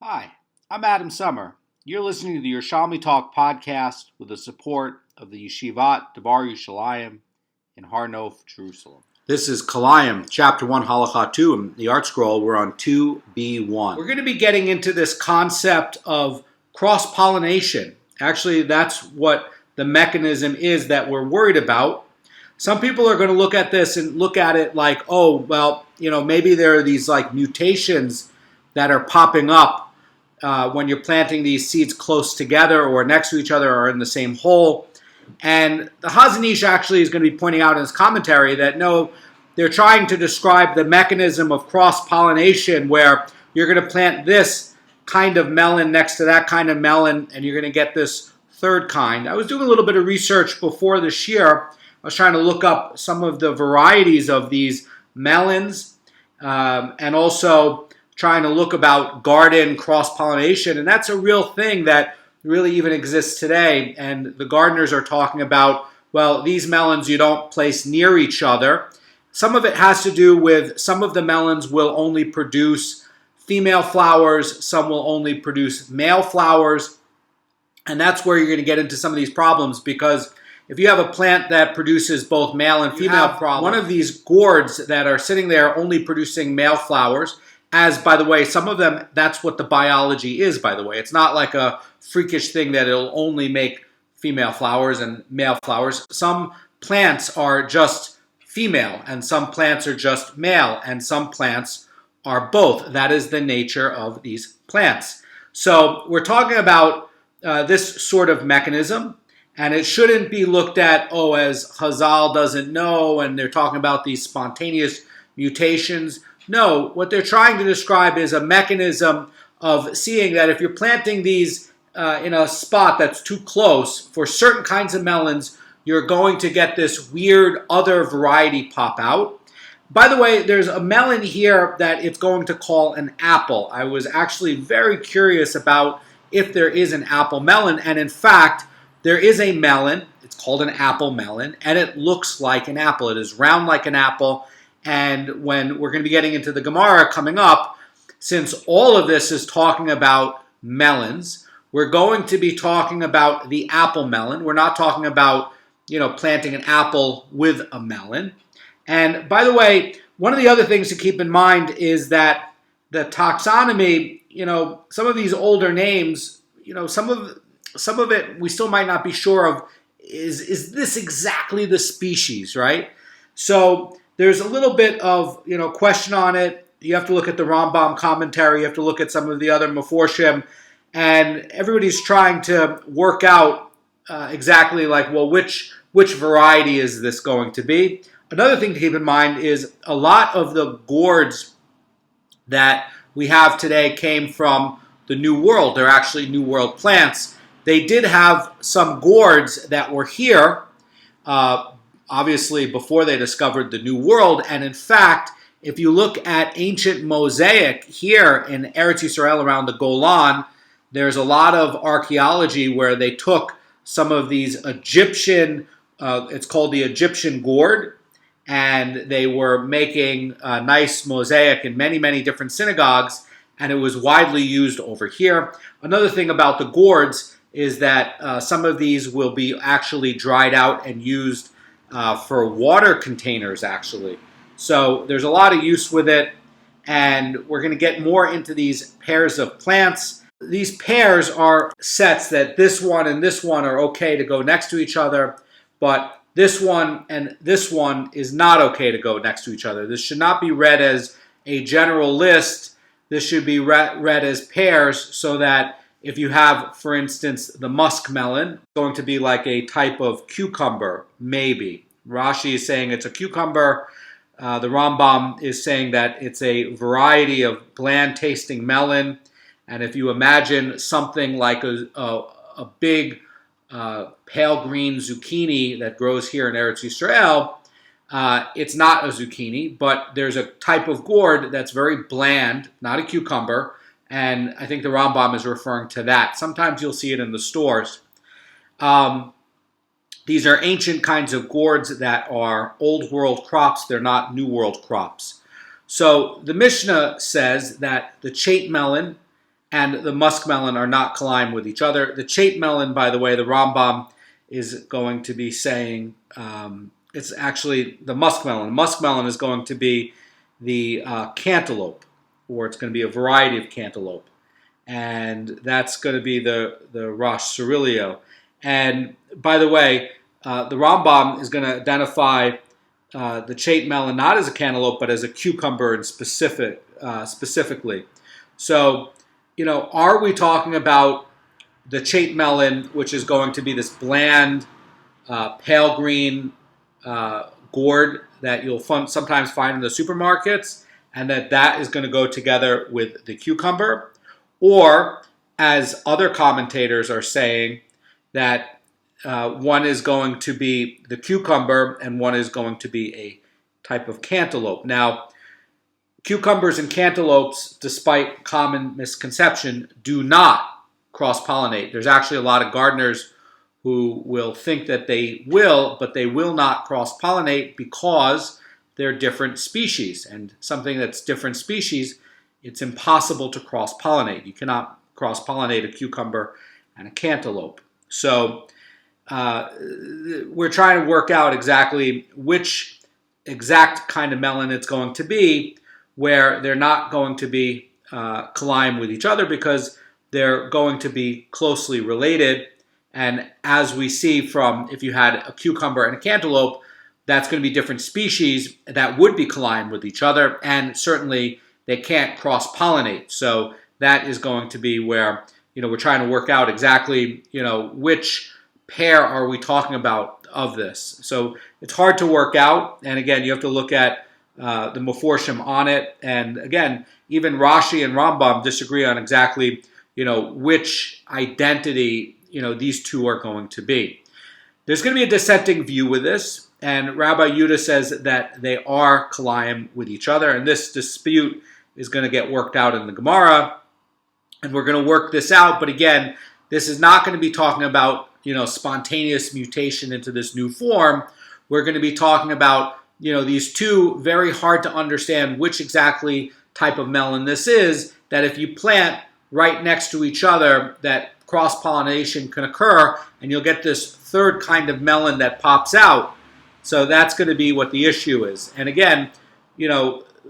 Hi, I'm Adam Summer. You're listening to the Yerushalmi Talk podcast with the support of the Yeshivat Devar Yerushalayim in Har Nof, Jerusalem. This is Kilayim, chapter 1, Halacha 2, and the art scroll. We're on 2b1. We're going to be getting into this concept of cross-pollination. Actually, that's what the mechanism is that we're worried about. Some people are going to look at this and look at it like, oh, well, maybe there are these like mutations that are popping up when you're planting these seeds close together or next to each other or in the same hole. And the Chazan Ish actually is going to be pointing out in his commentary that no, they're trying to describe the mechanism of cross-pollination where you're going to plant this kind of melon next to that kind of melon and you're going to get this third kind. I was doing a little bit of research before this year. I was trying to look up some of the varieties of these melons and also trying to look about garden cross-pollination, and that's a real thing that really even exists today. And the gardeners are talking about, well, these melons you don't place near each other. Some of it has to do with some of the melons will only produce female flowers, some will only produce male flowers, and that's where you're going to get into some of these problems, because if you have a plant that produces both male and female flowers, one of these gourds that are sitting there only producing male flowers, as, by the way, some of them, that's what the biology is, by the way. It's not like a freakish thing that it'll only make female flowers and male flowers. Some plants are just female, and some plants are just male, and some plants are both. That is the nature of these plants. So we're talking about this sort of mechanism, and it shouldn't be looked at, as Chazal doesn't know, and they're talking about these spontaneous mutations. No, what they're trying to describe is a mechanism of seeing that if you're planting these in a spot that's too close, for certain kinds of melons, you're going to get this weird other variety pop out. By the way, there's a melon here that it's going to call an apple. I was actually very curious about if there is an apple melon, and in fact, there is a melon. It's called an apple melon, and it looks like an apple. It is round like an apple. And when we're going to be getting into the Gemara coming up, since all of this is talking about melons, we're going to be talking about the apple melon. We're not talking about, planting an apple with a melon. And by the way, one of the other things to keep in mind is that the taxonomy, some of these older names, some of it we still might not be sure of, is this exactly the species, right? So there's a little bit of, question on it. You have to look at the Rambam commentary. You have to look at some of the other Meforshim. And everybody's trying to work out exactly like, well, which variety is this going to be? Another thing to keep in mind is a lot of the gourds that we have today came from the New World. They're actually New World plants. They did have some gourds that were here, obviously before they discovered the New World. And in fact, if you look at ancient mosaic here in Eretz Yisrael around the Goan, there's a lot of archaeology where they took some of these Egyptian, it's called the Egyptian gourd, and they were making a nice mosaic in many, many different synagogues, and it was widely used over here. Another thing about the gourds is that some of these will be actually dried out and used for water containers, actually. So there's a lot of use with it, and we're going to get more into these pairs of plants. These pairs are sets that this one and this one are okay to go next to each other, but this one and this one is not okay to go next to each other. This should not be read as a general list. This should be read as pairs, so that if you have, for instance, the muskmelon, going to be like a type of cucumber, maybe. Rashi is saying it's a cucumber. The Rambam is saying that it's a variety of bland-tasting melon. And if you imagine something like a big pale green zucchini that grows here in Eretz Yisrael, it's not a zucchini, but there's a type of gourd that's very bland, not a cucumber, and I think the Rambam is referring to that. Sometimes you'll see it in the stores. These are ancient kinds of gourds that are old world crops. They're not new world crops. So the Mishnah says that the chait melon and the muskmelon are not Kilayim with each other. The chape melon, by the way, the Rambam is going to be saying, it's actually the muskmelon. Muskmelon is going to be the cantaloupe, or it's going to be a variety of cantaloupe. And that's going to be the Rosh Cerilio. And by the way, the Rambam is going to identify the chape melon not as a cantaloupe, but as a cucumber in specifically. So, are we talking about the chape melon, which is going to be this bland, pale green gourd that you'll sometimes find in the supermarkets, and that is going to go together with the cucumber? Or, as other commentators are saying, that one is going to be the cucumber and one is going to be a type of cantaloupe. Now, cucumbers and cantaloupes, despite common misconception, do not cross-pollinate. There's actually a lot of gardeners who will think that they will, but they will not cross-pollinate because they're different species. And something that's different species, it's impossible to cross-pollinate. You cannot cross-pollinate a cucumber and a cantaloupe. So we're trying to work out exactly which exact kind of melon it's going to be, where they're not going to be Kilayim with each other because they're going to be closely related. And as we see from, if you had a cucumber and a cantaloupe, that's going to be different species that would be Kilayim with each other, and certainly they can't cross-pollinate. So that is going to be where, we're trying to work out exactly, which pair are we talking about of this. So it's hard to work out, and again, you have to look at the Meforshim on it, and again, even Rashi and Rambam disagree on exactly, which identity, these two are going to be. There's going to be a dissenting view with this, and Rabbi Yudah says that they are Kilayim with each other, and this dispute is going to get worked out in the Gemara, and we're going to work this out, but again, this is not going to be talking about, spontaneous mutation into this new form. We're going to be talking about, these two very hard to understand which exactly type of melon this is, that if you plant right next to each other, that cross-pollination can occur, and you'll get this third kind of melon that pops out. So that's going to be what the issue is. And again,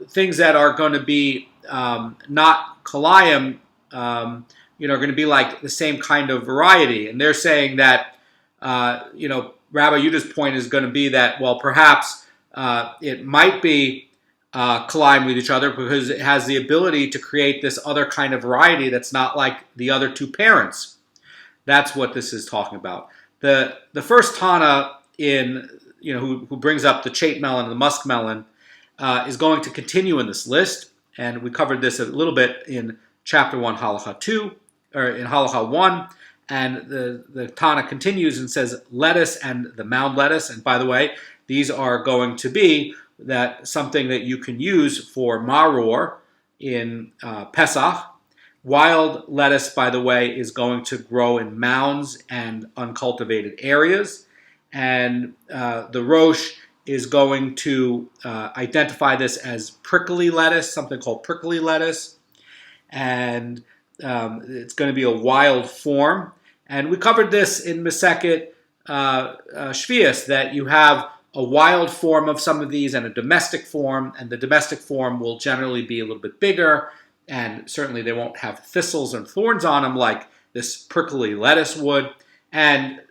things that are going to be not Kilayim, are going to be like the same kind of variety. And they're saying that, Rabbi Yudah's point is going to be that, well, perhaps it might be Kilayim with each other because it has the ability to create this other kind of variety that's not like the other two parents. That's what this is talking about. The first Tana in, who brings up the chape melon and the musk melon is going to continue in this list. And we covered this a little bit in chapter 1, Halacha 2, or in Halacha 1. And the Tana continues and says lettuce and the mound lettuce. And by the way, these are going to be something that you can use for maror in Pesach. Wild lettuce, by the way, is going to grow in mounds and uncultivated areas. And the Rosh is going to identify this as prickly lettuce, something called prickly lettuce. And it's going to be a wild form. And we covered this in Masechet Shvius, that you have a wild form of some of these and a domestic form, and the domestic form will generally be a little bit bigger, and certainly they won't have thistles and thorns on them like this prickly lettuce would. And,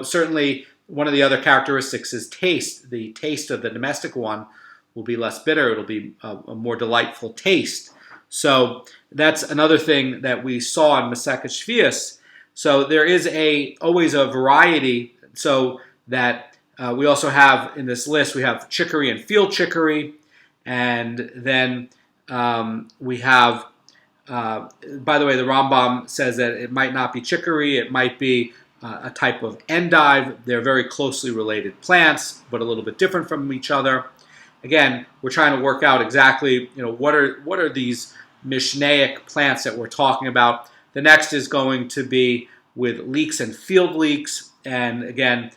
certainly one of the other characteristics is taste. The taste of the domestic one will be less bitter. It'll be a more delightful taste. So that's another thing that we saw in Masechet Shvius. So there is always a variety, so that we also have in this list, we have chicory and field chicory, and then we have, by the way, the Rambam says that it might not be chicory, it might be a type of endive. They're very closely related plants, but a little bit different from each other. Again, we're trying to work out exactly, what are these Mishnaic plants that we're talking about. The next is going to be with leeks and field leeks, and again,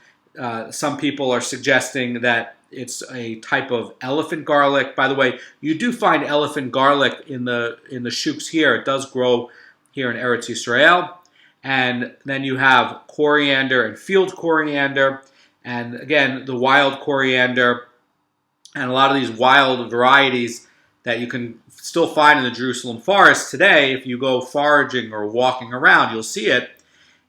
some people are suggesting that it's a type of elephant garlic. By the way, you do find elephant garlic in the shooks here. It does grow here in Eretz Yisrael. And then you have coriander and field coriander, and again, the wild coriander, and a lot of these wild varieties that you can still find in the Jerusalem forest today. If you go foraging or walking around, you'll see it.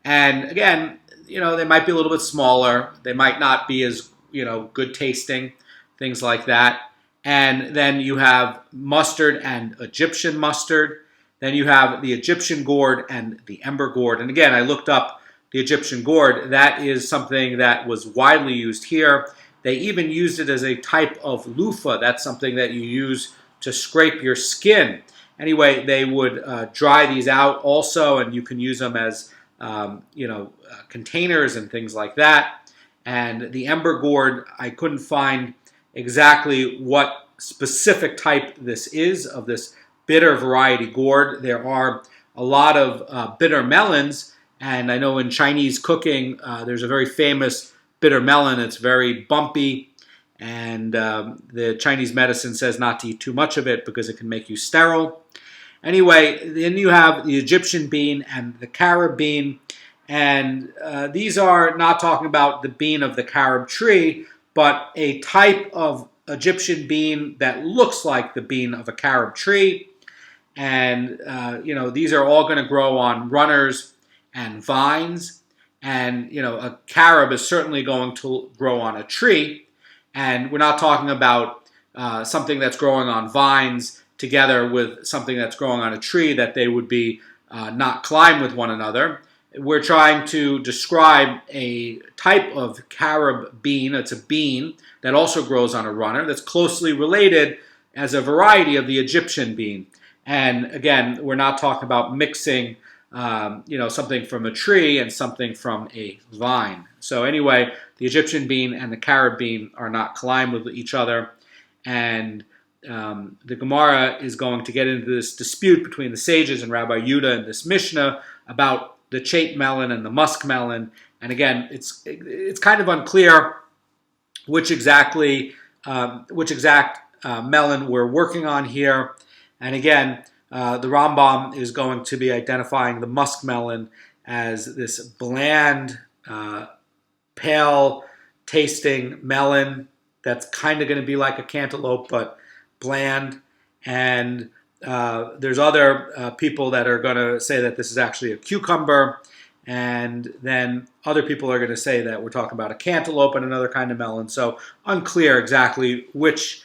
And again, they might be a little bit smaller. They might not be as, good tasting, things like that. And then you have mustard and Egyptian mustard. Then you have the Egyptian gourd and the ember gourd. And again, I looked up the Egyptian gourd. That is something that was widely used here. They even used it as a type of loofah. That's something that you use to scrape your skin. Anyway, they would dry these out also, and you can use them as containers and things like that. And the ember gourd, I couldn't find exactly what specific type this is of this bitter variety gourd. There are a lot of bitter melons, and I know in Chinese cooking, there's a very famous bitter melon. It's very bumpy, and the Chinese medicine says not to eat too much of it because it can make you sterile. Anyway, then you have the Egyptian bean and the carob bean, and these are not talking about the bean of the carob tree, but a type of Egyptian bean that looks like the bean of a carob tree. And, these are all going to grow on runners and vines. And, a carob is certainly going to grow on a tree. And we're not talking about something that's growing on vines together with something that's growing on a tree, that they would be not climb with one another. We're trying to describe a type of carob bean. It's a bean that also grows on a runner that's closely related as a variety of the Egyptian bean. And again, we're not talking about mixing something from a tree and something from a vine. So anyway, the Egyptian bean and the carob bean are not colliding with each other. And the Gemara is going to get into this dispute between the sages and Rabbi Yehuda in this Mishnah about the chait melon and the musk melon. And again, it's kind of unclear which exact melon we're working on here. And again, the Rambam is going to be identifying the musk melon as this bland, pale tasting melon that's kind of going to be like a cantaloupe, but bland. And there's other people that are going to say that this is actually a cucumber. And then other people are going to say that we're talking about a cantaloupe and another kind of melon. So unclear exactly which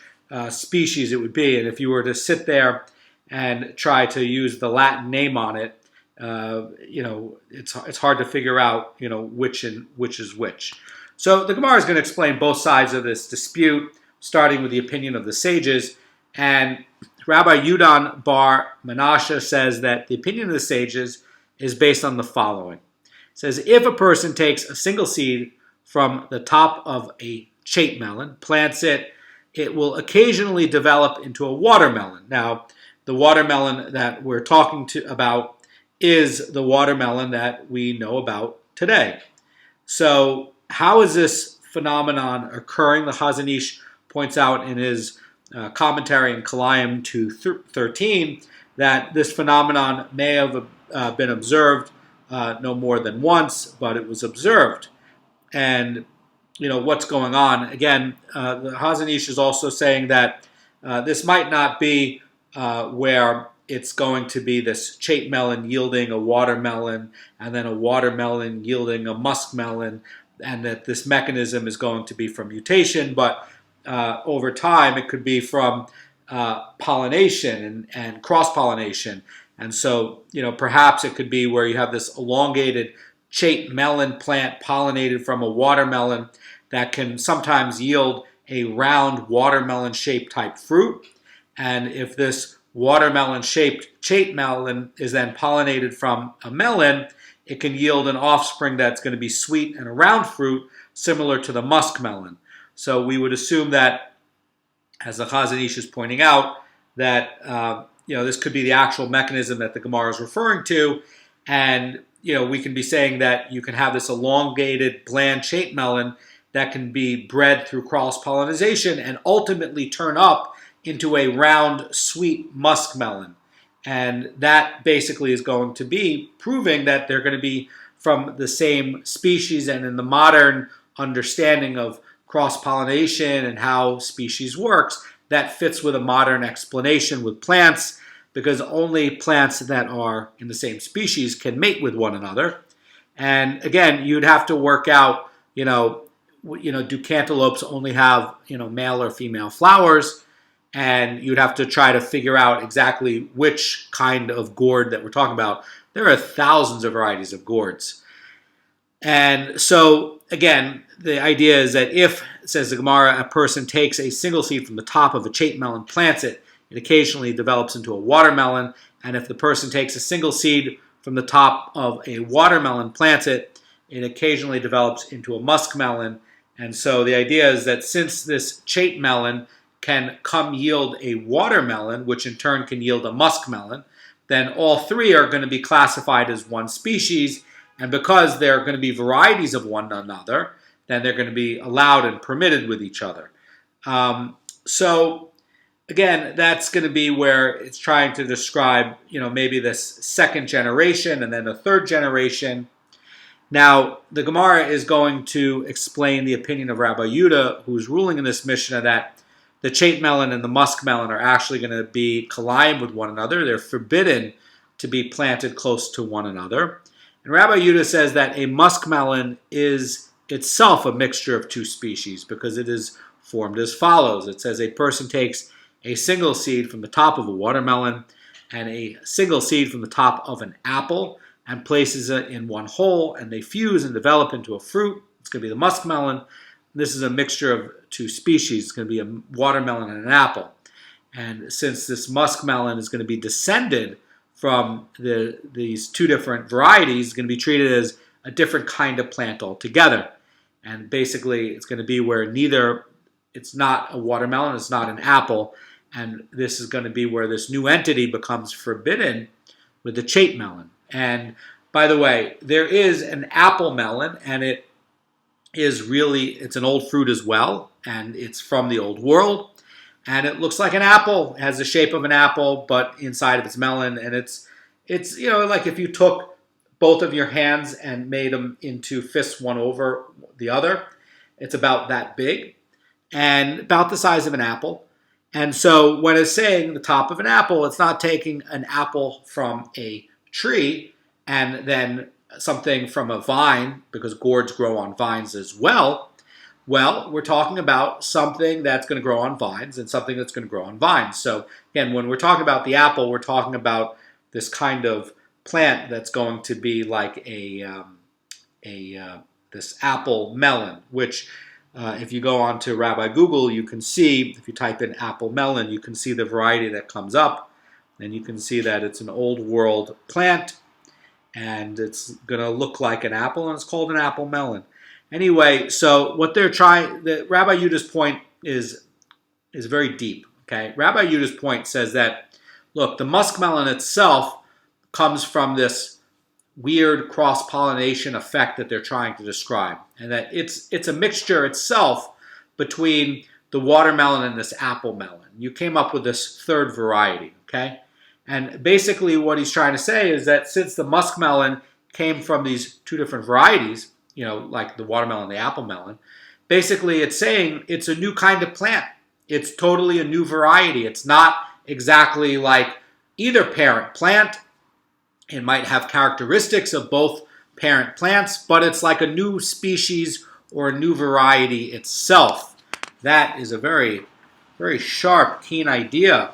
species it would be. And if you were to sit there and try to use the Latin name on it, it's hard to figure out, which is which. So the Gemara is going to explain both sides of this dispute, starting with the opinion of the sages. And Rabbi Yudan bar Menashe says that the opinion of the sages is based on the following. It says, if a person takes a single seed from the top of a chait melon, plants it, it will occasionally develop into a watermelon. Now, the watermelon that we're talking about is the watermelon that we know about today. So how is this phenomenon occurring? The Chazan Ish points out in his commentary in Kilayim 2:13 that this phenomenon may have been observed no more than once, but it was observed. And what's going on? Again, the Chazan Ish is also saying that this might not be where it's going to be this chait melon yielding a watermelon, and then a watermelon yielding a muskmelon, and that this mechanism is going to be from mutation, but over time it could be from pollination and cross-pollination. And so, perhaps it could be where you have this elongated chait melon plant pollinated from a watermelon that can sometimes yield a round watermelon-shaped type fruit. And if this watermelon-shaped chait melon is then pollinated from a melon, it can yield an offspring that's going to be sweet and a round fruit, similar to the musk melon. So we would assume that, as the Chazan Ish is pointing out, that this could be the actual mechanism that the Gemara is referring to, and we can be saying that you can have this elongated, bland chait melon that can be bred through cross-pollination and ultimately turn up into a round, sweet musk melon. And that basically is going to be proving that they're going to be from the same species. And in the modern understanding of cross-pollination and how species works, that fits with a modern explanation with plants, because only plants that are in the same species can mate with one another. And again, you'd have to work out, do cantaloupes only have, male or female flowers? And you'd have to try to figure out exactly which kind of gourd that we're talking about. There are thousands of varieties of gourds. And so, again, the idea is that if, says the Gemara, a person takes a single seed from the top of a chape melon, plants it, it occasionally develops into a watermelon. And if the person takes a single seed from the top of a watermelon, plants it, it occasionally develops into a muskmelon. And so the idea is that since this chape melon can come yield a watermelon, which in turn can yield a muskmelon, then all three are going to be classified as one species. And because they're going to be varieties of one another, then they're going to be allowed and permitted with each other. So again, that's going to be where it's trying to describe, maybe this second generation and then a third generation. Now, the Gemara is going to explain the opinion of Rabbi Yehuda, who's ruling in this Mishnah that the chape melon and the muskmelon are actually going to be Kilayim with one another. They're forbidden to be planted close to one another. And Rabbi Yehuda says that a muskmelon is itself a mixture of two species because it is formed as follows. It says a person takes a single seed from the top of a watermelon and a single seed from the top of an apple and places it in one hole, and they fuse and develop into a fruit. It's going to be the muskmelon. This is a mixture of two species. It's going to be a watermelon and an apple. And since this muskmelon is going to be descended from these two different varieties, it's going to be treated as a different kind of plant altogether. And basically, it's going to be where it's not a watermelon, it's not an apple, and this is going to be where this new entity becomes forbidden with the chape melon. And by the way, there is an apple melon, and it's an old fruit as well, and it's from the old world, and it looks like an apple. It has the shape of an apple, but inside of its melon, and it's like if you took both of your hands and made them into fists one over the other, it's about that big and about the size of an apple. And so when it's saying the top of an apple, it's not taking an apple from a tree and then something from a vine, because gourds grow on vines as well. Well, we're talking about something that's going to grow on vines and something that's going to grow on vines. So again, when we're talking about the apple, we're talking about this kind of plant that's going to be like this apple melon, which if you go onto Rabbi Google, you can see, if you type in apple melon, you can see the variety that comes up, and you can see that it's an old world plant, and it's going to look like an apple, and it's called an apple melon. Anyway, so what they're trying, Rabbi Yehuda's point is very deep. Okay, Rabbi Yehuda's point says that, look, the muskmelon itself comes from this weird cross-pollination effect that they're trying to describe, and that it's a mixture itself between the watermelon and this apple melon. You came up with this third variety, okay? And basically what he's trying to say is that since the muskmelon came from these two different varieties, like the watermelon and the apple melon, basically it's saying it's a new kind of plant. It's totally a new variety. It's not exactly like either parent plant. It might have characteristics of both parent plants, but it's like a new species or a new variety itself. That is a very, very sharp, keen idea.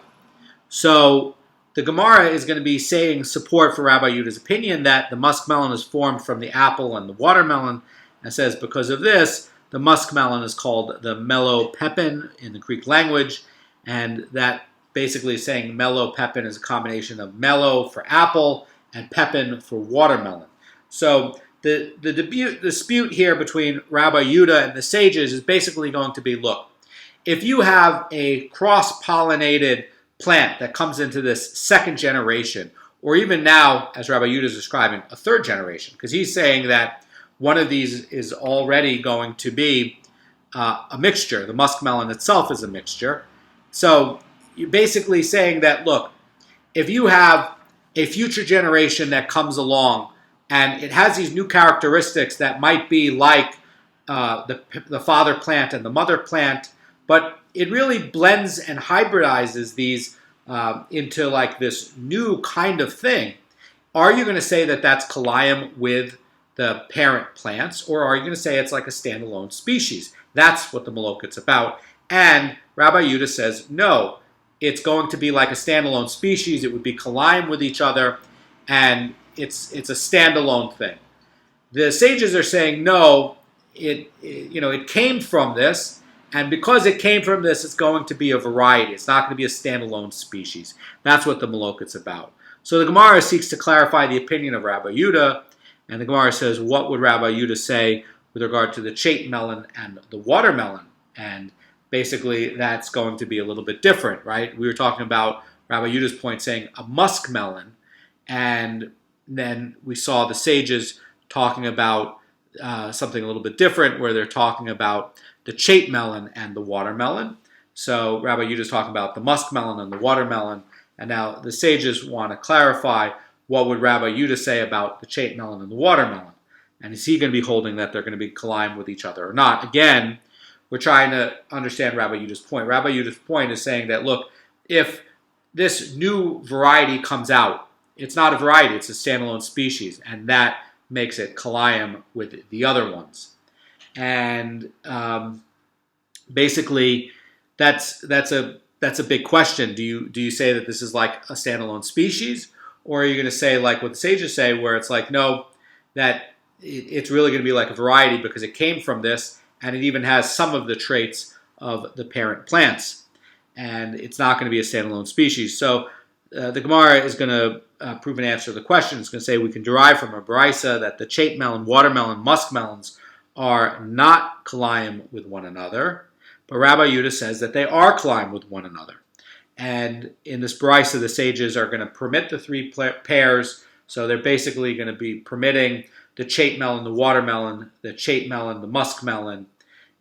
So the Gemara is going to be saying support for Rabbi Yehuda's opinion that the muskmelon is formed from the apple and the watermelon. And says because of this, the muskmelon is called the melopepin in the Greek language, and that basically is saying melopepin is a combination of melo for apple and pepin for watermelon. So the dispute here between Rabbi Yehuda and the sages is basically going to be, look, if you have a cross-pollinated plant that comes into this second generation, or even now, as Rabbi Yehuda is describing, a third generation, because he's saying that one of these is already going to be a mixture. The muskmelon itself is a mixture. So you're basically saying that, look, if you have a future generation that comes along and it has these new characteristics that might be like the father plant and the mother plant, but it really blends and hybridizes these into like this new kind of thing. Are you going to say that that's Kilayim with the parent plants, or are you going to say it's like a standalone species? That's what the Malokit's about. And Rabbi Yehuda says, no, it's going to be like a standalone species. It would be Kilayim with each other, and it's a standalone thing. The sages are saying, no, it came from this, and because it came from this, it's going to be a variety. It's not going to be a standalone species. That's what the Malokit's about. So the Gemara seeks to clarify the opinion of Rabbi Yehuda, and the Gemara says, what would Rabbi Yehuda say with regard to the chait melon and the watermelon? And basically, that's going to be a little bit different, right? We were talking about Rabbi Yehuda's point saying a muskmelon, and then we saw the sages talking about something a little bit different, where they're talking about the chait melon and the watermelon. So Rabbi Yehuda is talking about the muskmelon and the watermelon, and now the sages want to clarify what would Rabbi Yehuda say about the chait melon and the watermelon, and is he going to be holding that they're going to be Kilayim with each other or not? Again, we're trying to understand Rabbi Yehuda's point. Rabbi Yehuda's point is saying that, look, if this new variety comes out, it's not a variety, it's a standalone species, and that makes it Kilayim with the other ones. And basically, that's a big question. Do you say that this is like a standalone species, or are you going to say like what the sages say, where it's like, no, that it's really going to be like a variety because it came from this, and it even has some of the traits of the parent plants, and it's not going to be a standalone species. So the Gemara is going to prove an answer to the question. It's going to say we can derive from a brisa that the chait melon, watermelon, muskmelons are not Kilayim with one another, but Rabbi Yehuda says that they are Kilayim with one another. And in this brisa, the sages are going to permit the three pairs, so they're basically going to be permitting the chait melon, the watermelon, the chait melon, the muskmelon,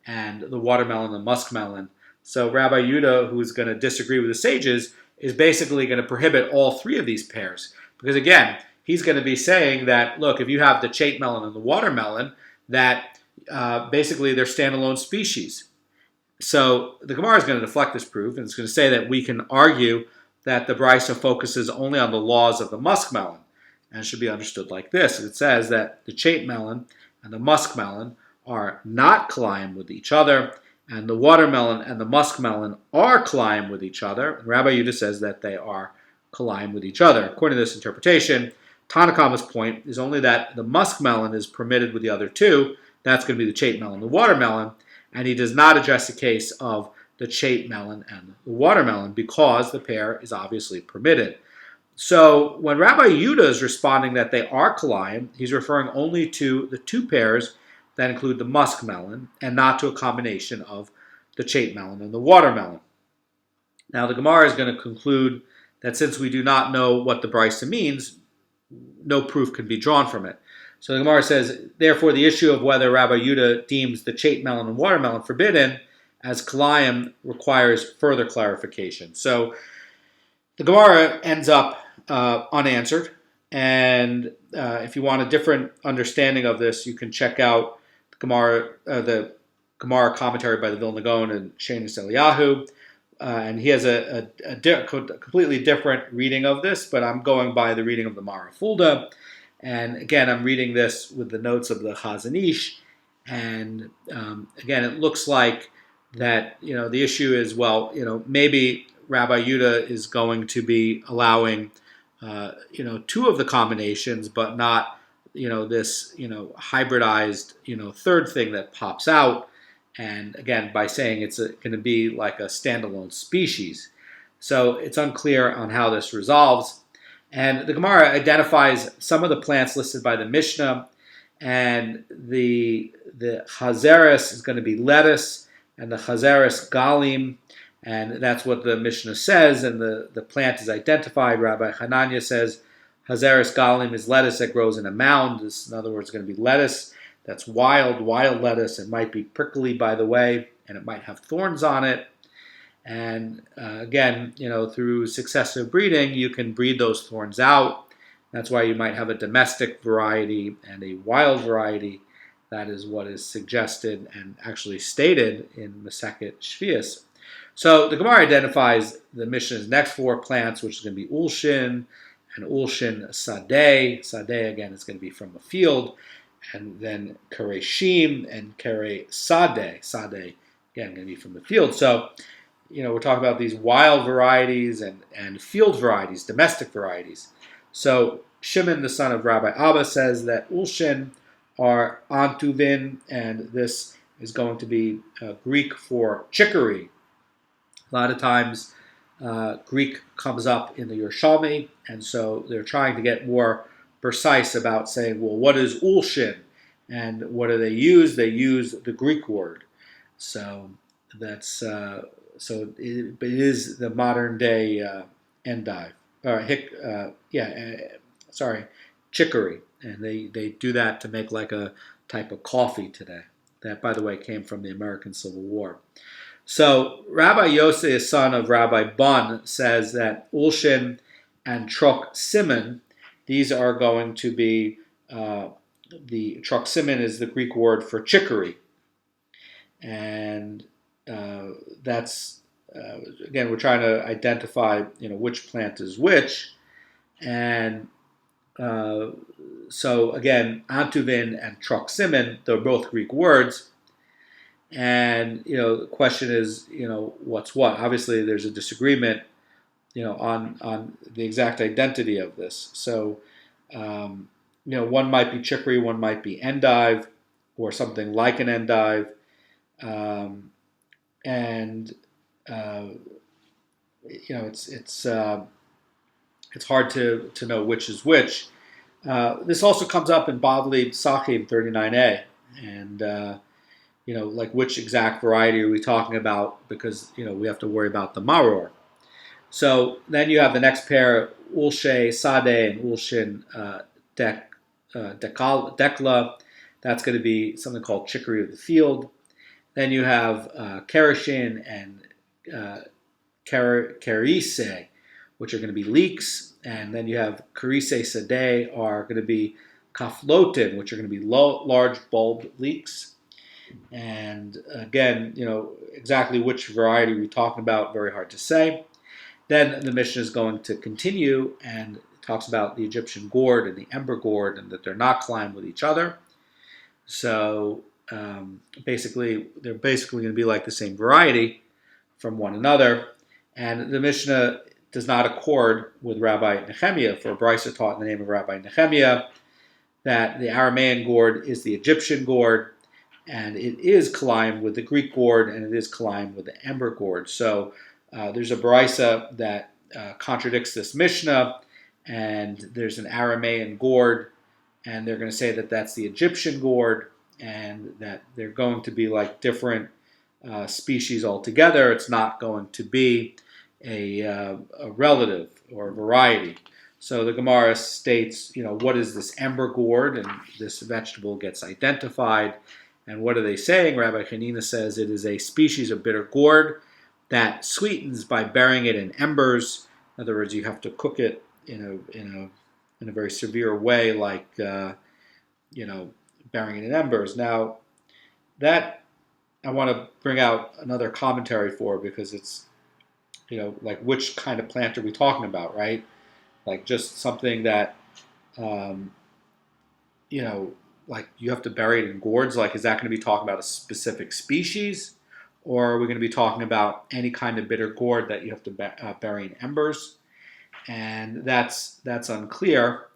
and the watermelon, the muskmelon. So Rabbi Yehuda, who's going to disagree with the sages, is basically going to prohibit all three of these pairs. Because again, he's going to be saying that, look, if you have the chait melon and the watermelon, that basically they're standalone species. So the Gemara is going to deflect this proof, and it's going to say that we can argue that the brisa focuses only on the laws of the muskmelon. And it should be understood like this. It says that the chait melon and the muskmelon are not Kilayim with each other, and the watermelon and the muskmelon are Kilayim with each other. And Rabbi Yehuda says that they are Kilayim with each other. According to this interpretation, Tanakama's point is only that the muskmelon is permitted with the other two. That's going to be the chait melon, the watermelon, and he does not address the case of the chait melon and the watermelon because the pair is obviously permitted. So when Rabbi Yehuda is responding that they are Kilayim, he's referring only to the two pairs that include the muskmelon and not to a combination of the chait melon and the watermelon. Now the Gemara is going to conclude that since we do not know what the brisa means, no proof can be drawn from it. So the Gemara says, therefore the issue of whether Rabbi Yehuda deems the chait melon and watermelon forbidden as Kilayim requires further clarification. So the Gemara ends up unanswered, and if you want a different understanding of this, you can check out the Gemara commentary by the Vilna Goan and Shenis Eliyahu, and he has a completely different reading of this, but I'm going by the reading of the Mara Fulda, and again, I'm reading this with the notes of the Chazan Ish, and again, it looks like that, the issue is, maybe Rabbi Yehuda is going to be allowing, two of the combinations, but not, this, hybridized, third thing that pops out. And again, by saying it's going to be like a standalone species. So it's unclear on how this resolves. And the Gemara identifies some of the plants listed by the Mishnah, and the chazeres is going to be lettuce, and the chazeres galim, and that's what the Mishnah says, and the plant is identified. Rabbi Hananya says chazeres galim is lettuce that grows in a mound. This, in other words, going to be lettuce that's wild lettuce. It might be prickly, by the way, and it might have thorns on it. And again, through successive breeding, you can breed those thorns out. That's why you might have a domestic variety and a wild variety. That is what is suggested and actually stated in Masechet Shvius. So the Gemara identifies the Mishnah's next four plants, which is going to be ulshin and ulshin sadeh. Sadeh, again, is going to be from a field. And then kareshim and kare sadeh. Sadeh, again, going to be from the field. So, we're talking about these wild varieties and field varieties, domestic varieties. So Shimon, the son of Rabbi Abba, says that ulshin are antuvin, and this is going to be Greek for chicory. A lot of times Greek comes up in the Yerushalmi, and so they're trying to get more precise about saying, well, what is ulshin? And what do they use? They use the Greek word. So that's it is the modern day endive or chicory, and they do that to make like a type of coffee today. That, by the way, came from the American Civil War. So Rabbi Yosei, son of Rabbi Bun, says that ulshin and trok simon, these are going to be the trok simon is the Greek word for chicory, and that's again, we're trying to identify which plant is which, and so again, antuvin and trok simon, they're both Greek words. And the question is, what's what? Obviously, there's a disagreement, on the exact identity of this. So, one might be chicory, one might be endive, or something like an endive, and it's hard to know which is which. This also comes up in Bavli Sachim 39a, and like which exact variety are we talking about? Because we have to worry about the maror. So then you have the next pair, ulshe sadeh and ulshin dekla. That's going to be something called chicory of the field. Then you have kereshin and kerise, which are going to be leeks. And then you have kerise sadeh are going to be kaflotin, which are going to be large bulb leeks. And again, exactly which variety we're talking about, very hard to say. Then the Mishnah is going to continue and talks about the Egyptian gourd and the ember gourd, and that they're not Kilayim with each other. So basically, they're basically going to be like the same variety from one another. And the Mishnah does not accord with Rabbi Nehemiah, for a brisa taught in the name of Rabbi Nehemiah that the Aramean gourd is the Egyptian gourd, and it is Kilayim with the Greek gourd, and it is Kilayim with the ember gourd. So there's a brisa that contradicts this Mishnah, and there's an Aramean gourd, and they're going to say that that's the Egyptian gourd, and that they're going to be like different species altogether. It's not going to be a relative or a variety. So the Gemara states, what is this ember gourd? And this vegetable gets identified. And what are they saying? Rabbi Hanina says it is a species of bitter gourd that sweetens by burying it in embers. In other words, you have to cook it in a very severe way, like burying it in embers. Now, that I want to bring out another commentary for, because it's like which kind of plant are we talking about, right? Like just something that like you have to bury it in gourds. Like, is that going to be talking about a specific species, or are we going to be talking about any kind of bitter gourd that you have to bury in embers? And that's unclear.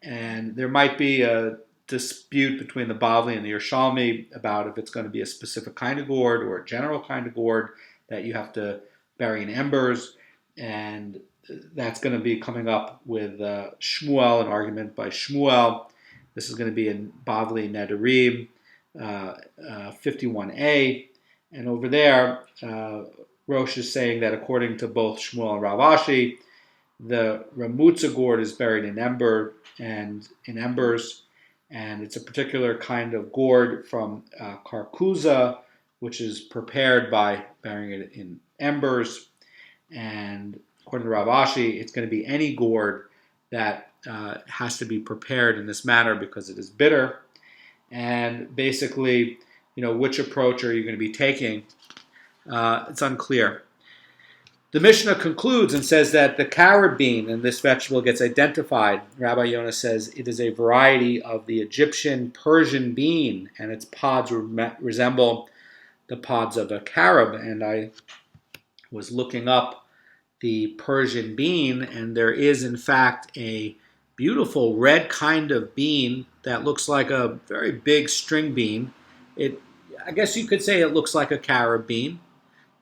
And there might be a dispute between the Bavli and the Yerushalmi about if it's going to be a specific kind of gourd or a general kind of gourd that you have to bury in embers. And that's going to be coming up with Shmuel, an argument by Shmuel. This is going to be in Bavli Nedarim 51a. And over there, Rosh is saying that according to both Shmuel and Rav Ashi, the Ramutza gourd is buried in embers, and it's a particular kind of gourd from Karkuza, which is prepared by burying it in embers. And according to Rav Ashi, it's going to be any gourd that has to be prepared in this manner because it is bitter. And basically, which approach are you going to be taking? It's unclear. The Mishnah concludes and says that the carob bean in this vegetable gets identified. Rabbi Yonah says it is a variety of the Egyptian Persian bean, and its pods resemble the pods of a carob. And I was looking up the Persian bean, and there is in fact a beautiful red kind of bean that looks like a very big string bean. I guess you could say it looks like a carob bean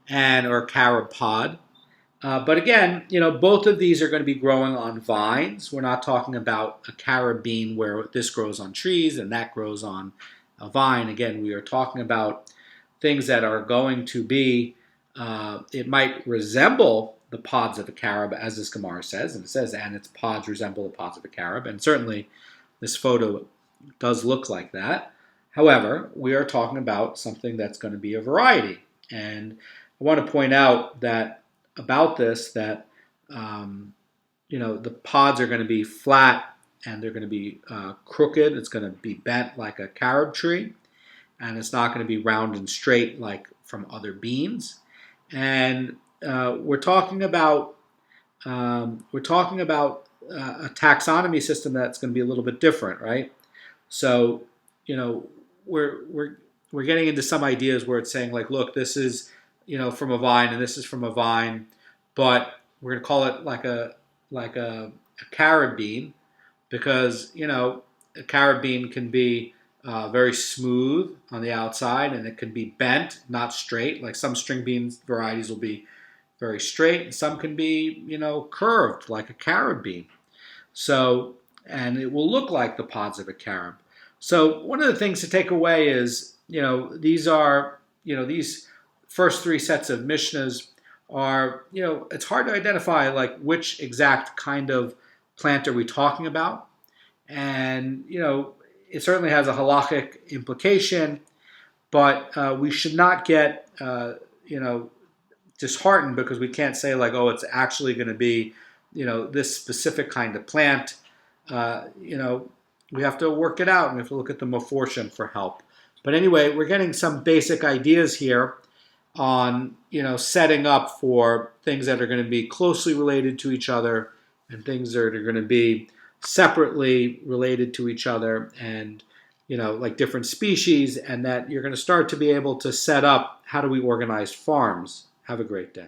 or carob pod. But again, both of these are going to be growing on vines. We're not talking about a carob bean where this grows on trees and that grows on a vine. Again, we are talking about things that are going to be, it might resemble the pods of a carob, as this Gemara says, and it says, and its pods resemble the pods of a carob, and certainly this photo does look like that. However, we are talking about something that's going to be a variety, and I want to point out that about this that the pods are going to be flat and they're going to be crooked. It's going to be bent like a carob tree, and it's not going to be round and straight like from other beans. And we're talking about a taxonomy system that's going to be a little bit different, right? So we're getting into some ideas where it's saying like, look, this is from a vine and this is from a vine, but we're going to call it like a carob bean because a carob bean can be very smooth on the outside and it can be bent, not straight. Like some string bean varieties will be very straight, and some can be, curved like a carob bean. So, and it will look like the pods of a carob. So one of the things to take away is, these first three sets of Mishnahs are, it's hard to identify like which exact kind of plant are we talking about. And, it certainly has a halachic implication, but we should not get, disheartened because we can't say like, oh, it's actually going to be, this specific kind of plant. We have to work it out and we have to look at the Meforshim for help. But anyway, we're getting some basic ideas here on, setting up for things that are going to be closely related to each other and things that are going to be separately related to each other and, like different species, and that you're going to start to be able to set up how do we organize farms. Have a great day.